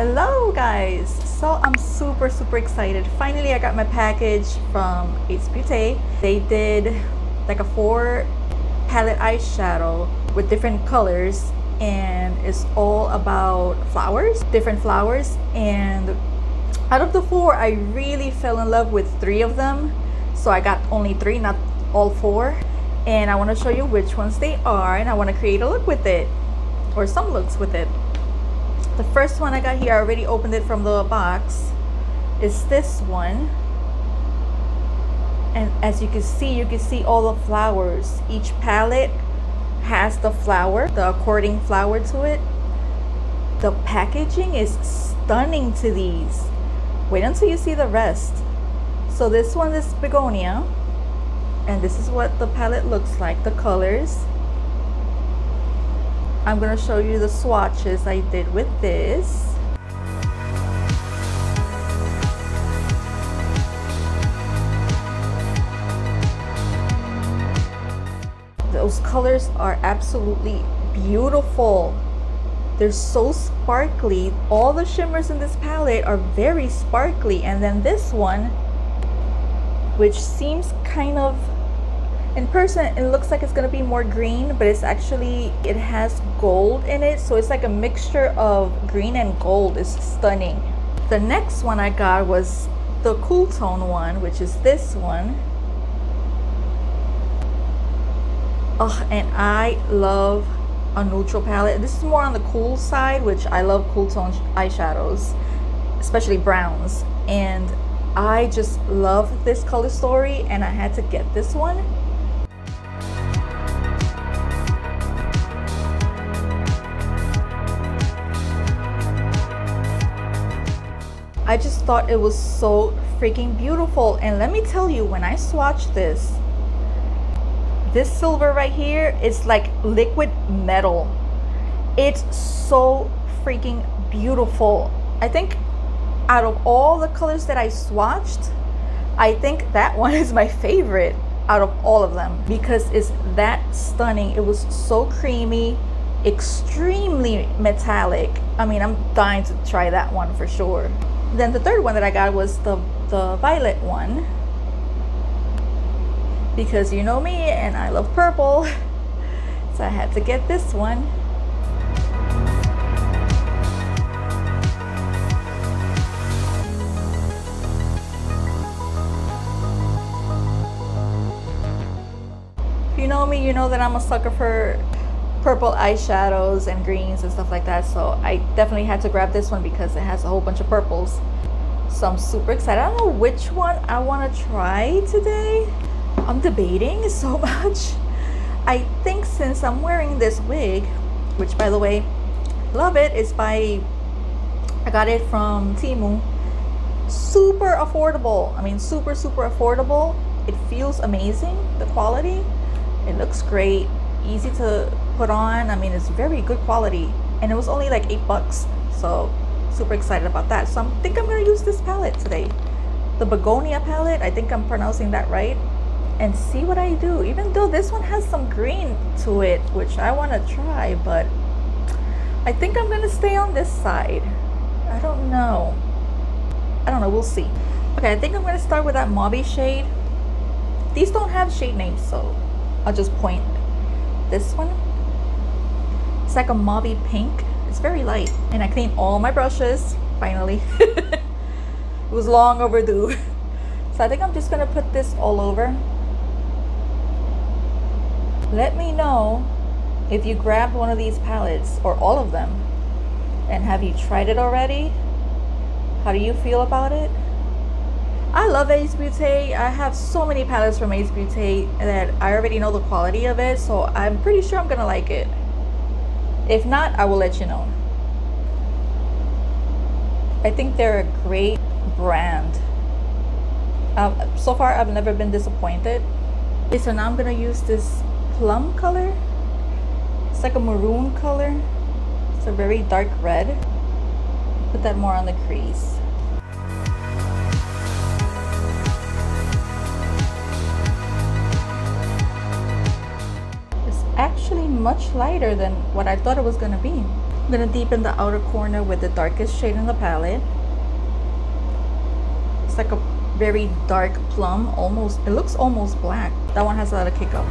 Hello guys, so I'm super excited. Finally I got my package from Beaute. They did like a 4 palette eyeshadow with different colors, and it's all about flowers, different flowers. And out of the 4, I really fell in love with 3 of them, so I got only 3, not all 4, and I want to show you which ones they are, and I want to create a look with it, or some looks with it. The first one I got here, I already opened it from the box, is this one. And as you can see all the flowers. Each palette has the flower, the according flower to it. The packaging is stunning to these. Wait until you see the rest. So this one is begonia, and this is what the palette looks like, the colors. I'm going to show you the swatches I did with this. Those colors are absolutely beautiful. They're so sparkly. All the shimmers in this palette are very sparkly. And then this one, which seems kind of, in person it looks like it's gonna be more green, but it's actually, it has gold in it, so it's like a mixture of green and gold. Is stunning. The next one I got was the cool tone one, which is this one. Oh, and I love a neutral palette. This is more on the cool side, which I love cool tone eyeshadows, especially browns, and I just love this color story, and I had to get this one. I just thought it was so freaking beautiful. And let me tell you, when I swatched this silver right here is like liquid metal. It's so freaking beautiful. I think out of all the colors that I swatched, I think that one is my favorite out of all of them, because it's that stunning. It was so creamy, extremely metallic. I mean, I'm dying to try that one for sure. Then the third one that I got was the violet one, because you know me and I love purple, so I had to get this one. If you know me, you know that I'm a sucker for purple eyeshadows and greens and stuff like that, so I definitely had to grab this one because it has a whole bunch of purples. So I'm super excited. I don't know which one I want to try today. I'm debating so much. I think since I'm wearing this wig, which by the way, love it, it's by, I got it from Temu. Super affordable. I mean, super affordable. It feels amazing, the quality. It looks great, easy to put on. I mean, it's very good quality, and it was only like $8, so super excited about that. So I think I'm gonna use this palette today, the begonia palette. I think I'm pronouncing that right, and see what I do. Even though this one has some green to it, which I want to try, but I think I'm gonna stay on this side. I don't know, we'll see. Okay, I think I'm gonna start with that mauvey shade. These don't have shade names, so I'll just point. This one, it's like a mauvey pink. It's very light, and I cleaned all my brushes finally. It was long overdue. So I think I'm just gonna put this all over. Let me know if you grabbed one of these palettes or all of them, and have you tried it already? How do you feel about it? I love Beaute. I have so many palettes from Beaute that I already know the quality of it, so I'm pretty sure I'm gonna like it. If not, I will let you know. I think they're a great brand. So far I've never been disappointed. Okay, so now I'm gonna use this plum color. It's like a maroon color. It's a very dark red. Put that more on the crease. It's actually much lighter than what I thought it was gonna be. I'm gonna deepen the outer corner with the darkest shade in the palette. It's like a very dark plum, almost, it looks almost black. That one has a lot of kick up.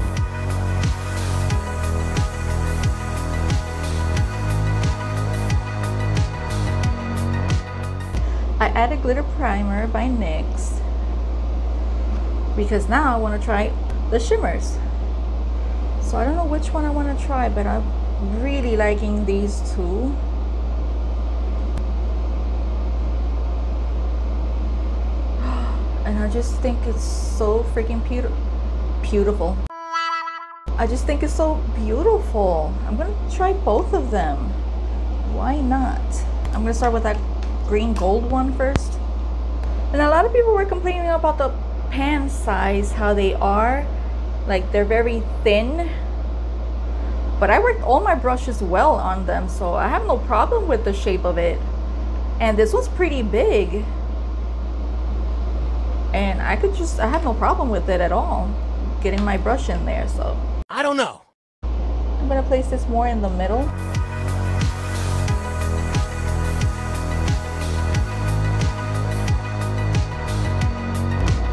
I added glitter primer by NYX because now I want to try the shimmers. So I don't know which one I want to try, but I'm really liking these two. And I just think it's so freaking beautiful. I just think it's so beautiful. I'm gonna try both of them. Why not? I'm gonna start with that green gold one first. And a lot of people were complaining about the pan size, how they are. Like they're very thin. But I worked all my brushes well on them, so I have no problem with the shape of it. And this was pretty big. And I have no problem with it at all, getting my brush in there. So I don't know. I'm gonna place this more in the middle.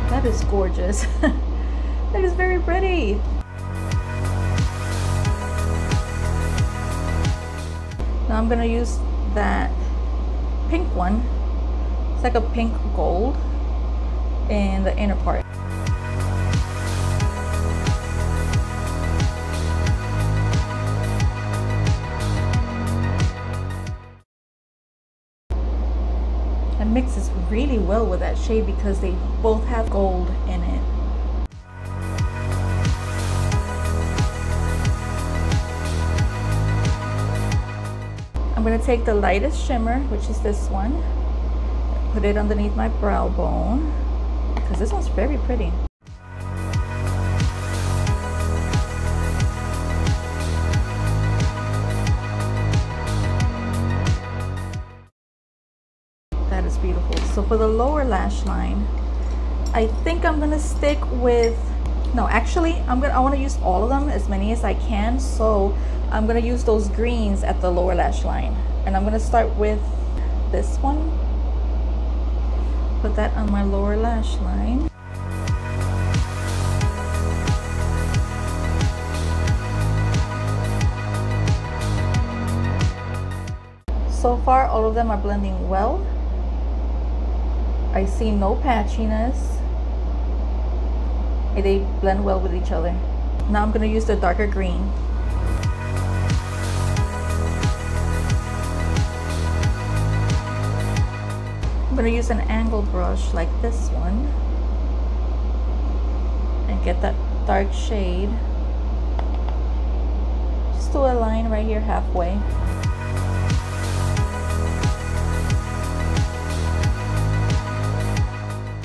That is gorgeous. That is very pretty. Now I'm gonna use that pink one. It's like a pink gold in the inner part. It mixes really well with that shade because they both have gold in it. I'm going to take the lightest shimmer, which is this one, put it underneath my brow bone because this one's very pretty. That is beautiful. So for the lower lash line, I think I'm gonna stick with, no, actually I want to use all of them, as many as I can. So I'm gonna use those greens at the lower lash line, and I'm gonna start with this one. Put that on my lower lash line. So far, all of them are blending well. I see no patchiness. They blend well with each other. Now I'm going to use the darker green. I'm going to use an angled brush like this one and get that dark shade. Just do a line right here halfway.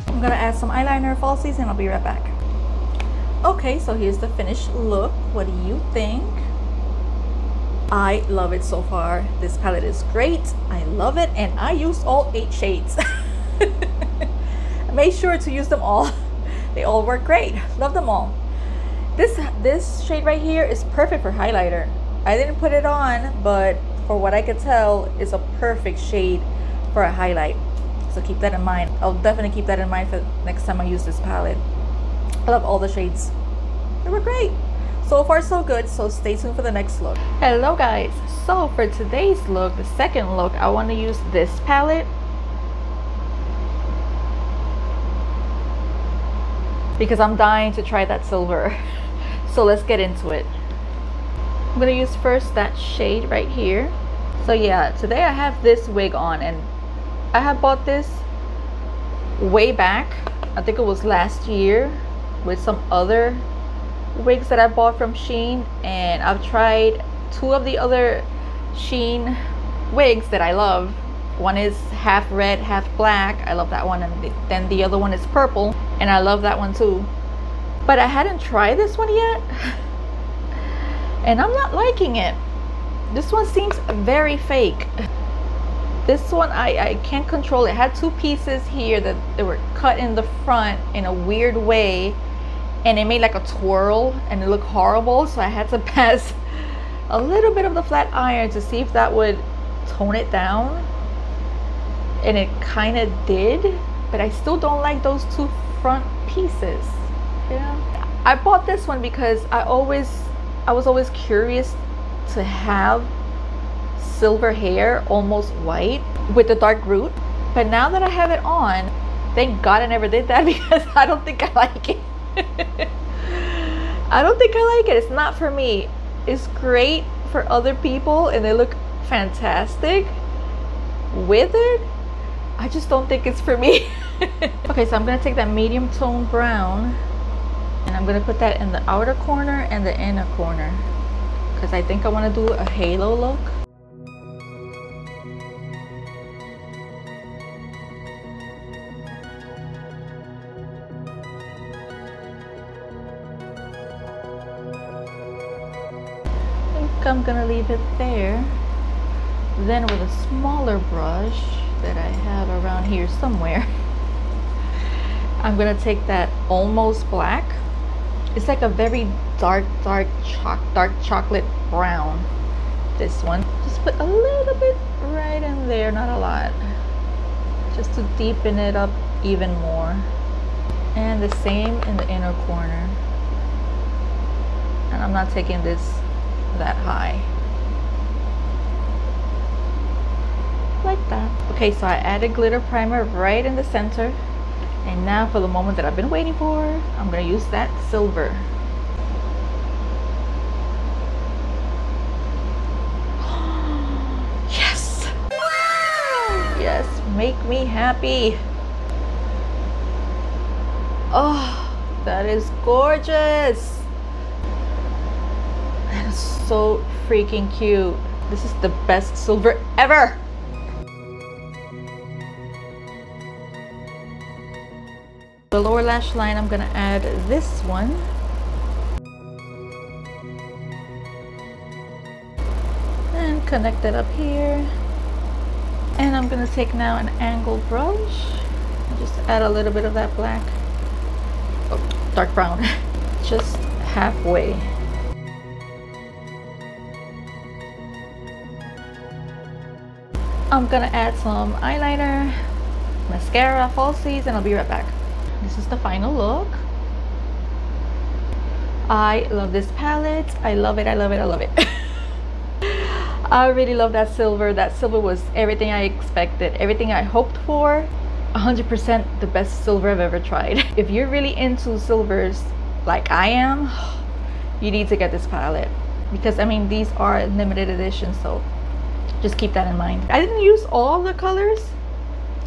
I'm gonna add some eyeliner falsies and I'll be right back. Okay, so here's the finished look. What do you think? I love it so far. This palette is great. I love it, and I used all 8 shades. I made sure to use them all. They all work great. Love them all. This shade right here is perfect for highlighter. I didn't put it on, but for what I could tell, it's a perfect shade for a highlight. So keep that in mind. I'll definitely keep that in mind for next time I use this palette. I love all the shades. They were great. So far so good, so stay tuned for the next look. Hello guys. So for today's look, the second look, I want to use this palette because I'm dying to try that silver. So let's get into it. I'm going to use first that shade right here. So yeah, today I have this wig on, and I have bought this way back. I think it was last year with some other wigs that I bought from Shein, and I've tried 2 of the other Shein wigs that I love. One is half red, half black. I love that one, and then the other one is purple, and I love that one too. But I hadn't tried this one yet, and I'm not liking it. This one seems very fake. This one I can't control. It had 2 pieces here that they were cut in the front in a weird way, and it made like a twirl and it looked horrible. So I had to pass a little bit of the flat iron to see if that would tone it down, and it kind of did, but I still don't like those two front pieces. Yeah, I bought this one because I was always curious to have silver hair, almost white, with the dark root. But now that I have it on, thank God I never did that, because I don't think I like it. I don't think I like it. It's not for me. It's great for other people and they look fantastic with it. I just don't think it's for me. Okay, so I'm gonna take that medium tone brown and I'm gonna put that in the outer corner and the inner corner, because I think I want to do a halo look. I'm gonna leave it there. Then with a smaller brush that I have around here somewhere, I'm gonna take that almost black. It's like a very dark chocolate brown. This one, just put a little bit right in there, not a lot, just to deepen it up even more. And the same in the inner corner. And I'm not taking this that high, like that. Okay, so I added glitter primer right in the center, and now for the moment that I've been waiting for, I'm gonna use that silver. Yes, yes, make me happy. Oh, that is gorgeous. So freaking cute. This is the best silver ever. The lower lash line, I'm gonna add this one. And connect it up here. And I'm gonna take now an angled brush and just add a little bit of that black, oh, dark brown, just halfway. I'm gonna add some eyeliner, mascara, falsies, and I'll be right back. This is the final look. I love this palette. I love it, I love it, I love it. I really love that silver. That silver was everything I expected, everything I hoped for. 100% the best silver I've ever tried. If you're really into silvers like I am, you need to get this palette, because I mean, these are limited edition, so just keep that in mind. I didn't use all the colors.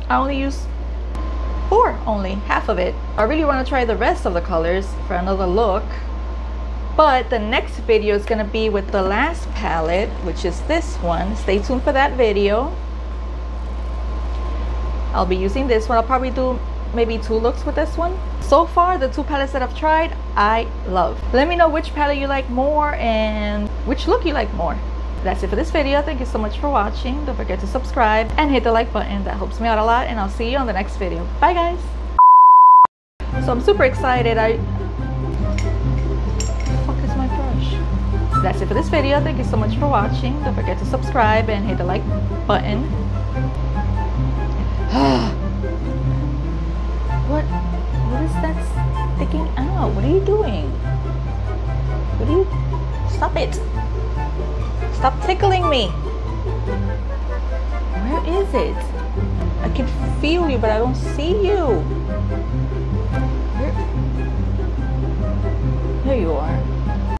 I only used 4, only half of it. I really want to try the rest of the colors for another look, but the next video is going to be with the last palette, which is this one. Stay tuned for that video. I'll be using this one. I'll probably do maybe 2 looks with this one. So far, the 2 palettes that I've tried, I love. Let me know which palette you like more and which look you like more. That's it for this video. Thank you so much for watching. Don't forget to subscribe and hit the like button. That helps me out a lot, and I'll see you on the next video. Bye guys. So I'm super excited. What the fuck is my brush? That's it for this video. Thank you so much for watching. Don't forget to subscribe and hit the like button. What is that sticking out? What are you doing? Stop it. Stop tickling me. Where is it? I can feel you, but I don't see you.